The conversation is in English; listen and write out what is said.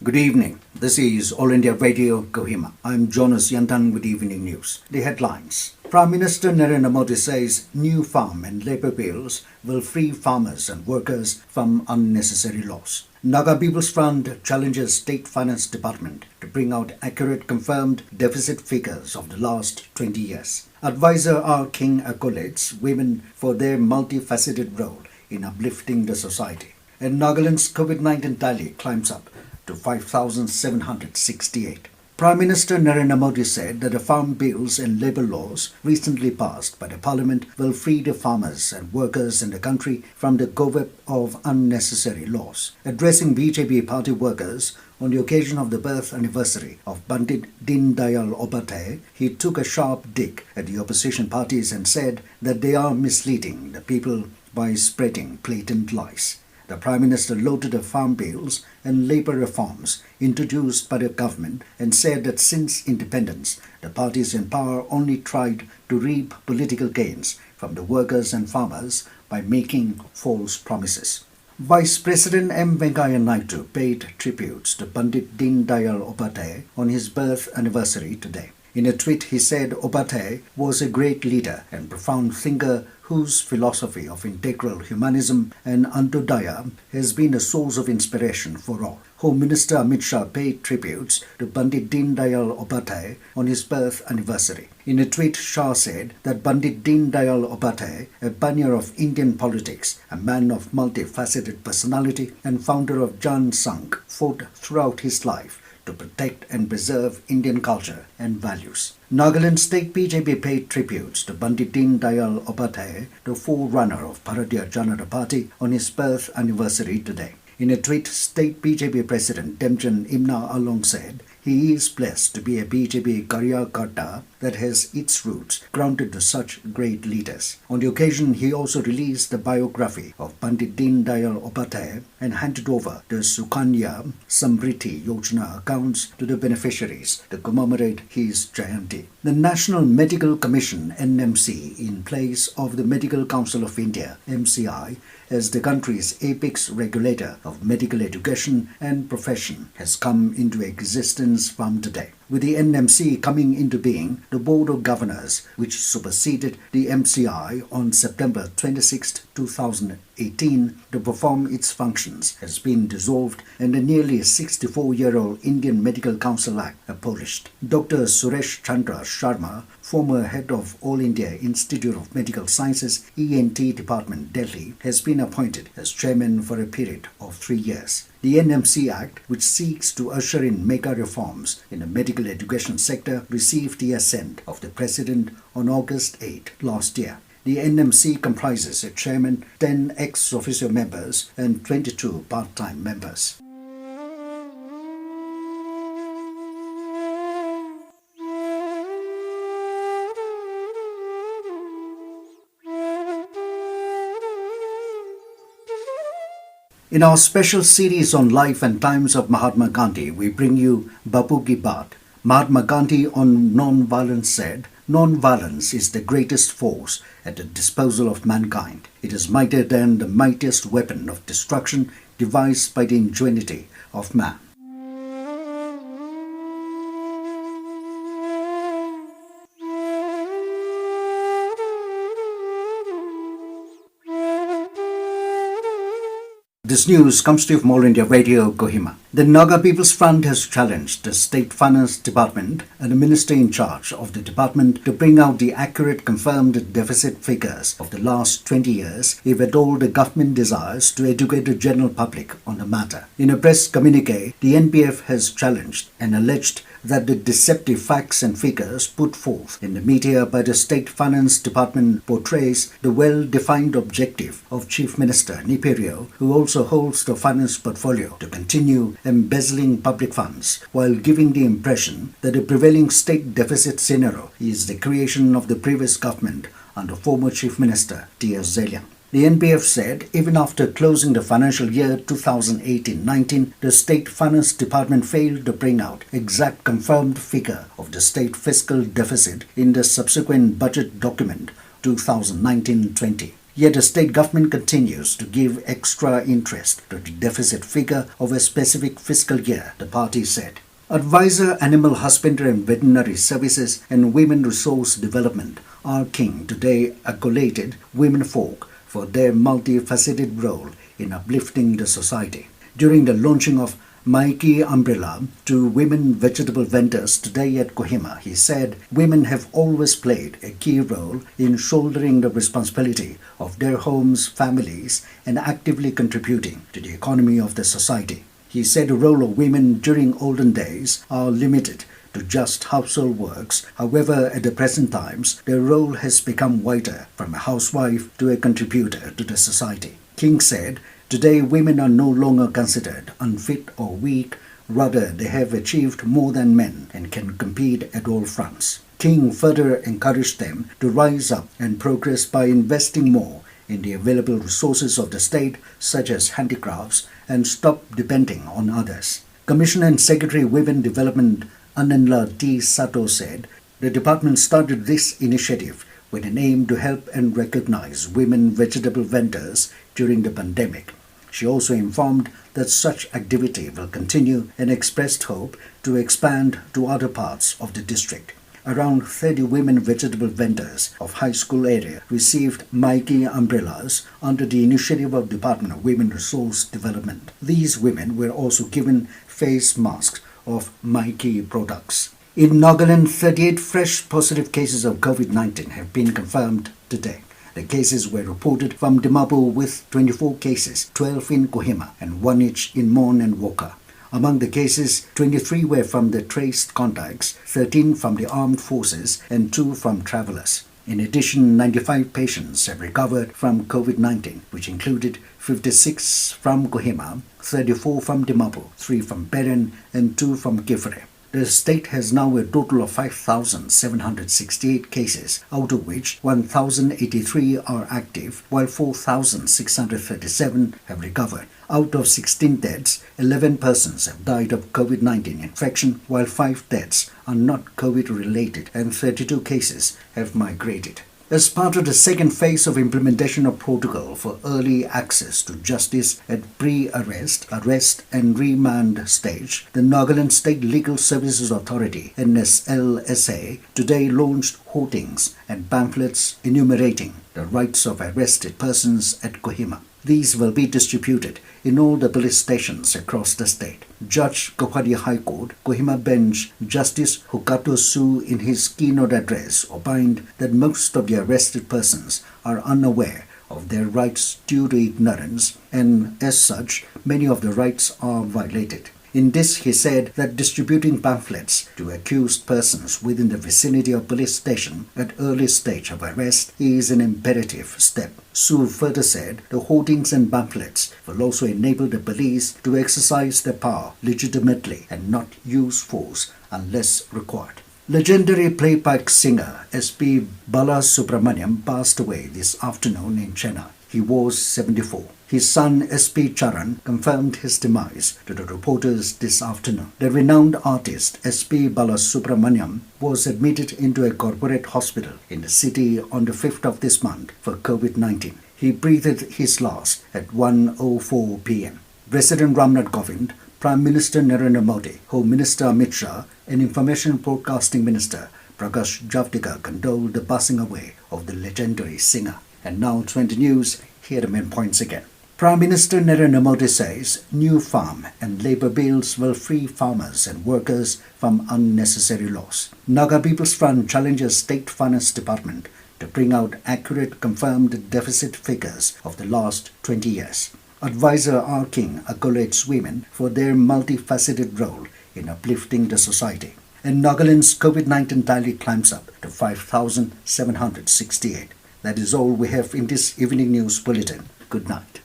Good evening. This is All India Radio Kohima. I'm Jonas Yantan with Evening News. The headlines. Prime Minister Narendra Modi says new farm and labour bills will free farmers and workers from unnecessary loss. Naga People's Front challenges State Finance Department to bring out accurate confirmed deficit figures of the last 20 years. Advisor R. King accolades women for their multifaceted role in uplifting the society. And Nagaland's COVID-19 tally climbs up to 5,768. Prime Minister Narendra Modi said that the farm bills and labour laws recently passed by the Parliament will free the farmers and workers in the country from the cobweb of unnecessary laws. Addressing BJP party workers on the occasion of the birth anniversary of Pandit Din Dayal Upadhyay, he took a sharp dig at the opposition parties and said that they are misleading the people by spreading blatant lies. The Prime Minister lauded the farm bills and labour reforms introduced by the government and said that since independence, the parties in power only tried to reap political gains from the workers and farmers by making false promises. Vice President M. Venkaiah Naidu paid tributes to Pandit Din Dayal Upadhyay on his birth anniversary today. In a tweet, he said Upadhyay was a great leader and profound thinker whose philosophy of integral humanism and Antyodaya has been a source of inspiration for all. Home Minister Amit Shah paid tributes to Pandit Din Dayal Upadhyay on his birth anniversary. In a tweet, Shah said that Pandit Din Dayal Upadhyay, a pioneer of Indian politics, a man of multifaceted personality and founder of Jan Sangh, fought throughout his life to protect and preserve Indian culture and values. Nagaland State BJP paid tributes to Pandit Din Dayal Upadhyay, the forerunner of Bharatiya Janata Party, on his birth anniversary today. In a tweet, State BJP President Temjan Imna Along said he is blessed to be a BJP Karyakarta that has its roots grounded to such great leaders. On the occasion, he also released the biography of Pandit Din Dayal Upadhyay and handed over the Sukanya Samriddhi Yojana accounts to the beneficiaries to commemorate his Jayanti. The National Medical Commission (NMC), in place of the Medical Council of India (MCI), as the country's apex regulator of medical education and profession, has come into existence from today. With the NMC coming into being, the Board of Governors, which superseded the MCI on September 26, 2018, to perform its functions, has been dissolved and the nearly 64-year-old Indian Medical Council Act abolished. Dr. Suresh Chandra Sharma, former head of All India Institute of Medical Sciences, ENT Department, Delhi, has been appointed as chairman for a period of 3 years. The NMC Act, which seeks to usher in mega reforms in the medical education sector, received the assent of the President on August 8 last year. The NMC comprises a chairman, 10 ex officio members, and 22 part-time members. In our special series on life and times of Mahatma Gandhi, we bring you Bapu Ki Baat. Mahatma Gandhi on non-violence said, "Non-violence is the greatest force at the disposal of mankind. It is mightier than the mightiest weapon of destruction devised by the ingenuity of man." This news comes to you from All India Radio Kohima. The Naga People's Front has challenged the State Finance Department and the Minister in charge of the department to bring out the accurate confirmed deficit figures of the last 20 years, if at all the government desires to educate the general public on the matter. In a press communique, the NPF has challenged and alleged that the deceptive facts and figures put forth in the media by the State Finance Department portrays the well-defined objective of Chief Minister Niperio, who also holds the finance portfolio, to continue embezzling public funds while giving the impression that the prevailing state deficit scenario is the creation of the previous government under former Chief Minister T.S. Zeliang. The NPF said even after closing the financial year 2018-19, the State Finance Department failed to bring out exact confirmed figure of the state fiscal deficit in the subsequent budget document 2019-20. Yet the state government continues to give extra interest to the deficit figure of a specific fiscal year, the party said. Advisor Animal Husbandry and Veterinary Services and Women Resource Development R. King today accoladed women folk for their multifaceted role in uplifting the society. During the launching of Maiki Umbrella to women vegetable vendors today at Kohima, he said women have always played a key role in shouldering the responsibility of their homes, families, and actively contributing to the economy of the society. He said the role of women during olden days are limited to just household works. However, at the present times, their role has become wider, from a housewife to a contributor to the society. King said, today women are no longer considered unfit or weak, rather they have achieved more than men and can compete at all fronts. King further encouraged them to rise up and progress by investing more in the available resources of the state, such as handicrafts, and stop depending on others. Commissioner and Secretary Women Development Ananla T. Sato said the department started this initiative with an aim to help and recognize women vegetable vendors during the pandemic. She also informed that such activity will continue and expressed hope to expand to other parts of the district. Around 30 women vegetable vendors of high school area received Maiki umbrellas under the initiative of Department of Women Resource Development. These women were also given face masks of Maiki products. In Nagaland, 38 fresh positive cases of COVID-19 have been confirmed today. The cases were reported from Dimapur with 24 cases, 12 in Kohima and 1 each in Mon and Woka. Among the cases, 23 were from the traced contacts, 13 from the armed forces and 2 from travelers. In addition, 95 patients have recovered from COVID-19, which included 56 from Kohima, 34 from Dimapur, 3 from Beren and 2 from Kifre. The state has now a total of 5,768 cases, out of which 1,083 are active, while 4,637 have recovered. Out of 16 deaths, 11 persons have died of COVID-19 infection, while 5 deaths are not COVID-related and 32 cases have migrated. As part of the second phase of implementation of protocol for early access to justice at pre-arrest, arrest and remand stage, the Nagaland State Legal Services Authority (NSLSA) today launched hoardings and pamphlets enumerating the rights of arrested persons at Kohima. These will be distributed in all the police stations across the state. Judge Kauhari High Court, Kohima Bench Justice Hukato Su in his keynote address opined that most of the arrested persons are unaware of their rights due to ignorance, and as such, many of the rights are violated. In this, he said that distributing pamphlets to accused persons within the vicinity of police station at early stage of arrest is an imperative step. Su further said the hoardings and pamphlets will also enable the police to exercise their power legitimately and not use force unless required. Legendary playback singer S.P. Balasubramaniam passed away this afternoon in Chennai. He was 74. His son S.P. Charan confirmed his demise to the reporters this afternoon. The renowned artist S.P. Balasubramaniam was admitted into a corporate hospital in the city on the 5th of this month for COVID-19. He breathed his last at 1:04 p.m. President Ramnath Kovind, Prime Minister Narendra Modi, Home Minister Amit Shah, and Information Broadcasting Minister Prakash Javadekar condoled the passing away of the legendary singer. And now 20 News, here are the main points again. Prime Minister Narendra Modi says new farm and labour bills will free farmers and workers from unnecessary loss. Naga People's Front challenges State Finance Department to bring out accurate confirmed deficit figures of the last 20 years. Advisor R. King accolades women for their multifaceted role in uplifting the society. And Nagaland's COVID-19 tally climbs up to 5,768. That is all we have in this evening news bulletin. Good night.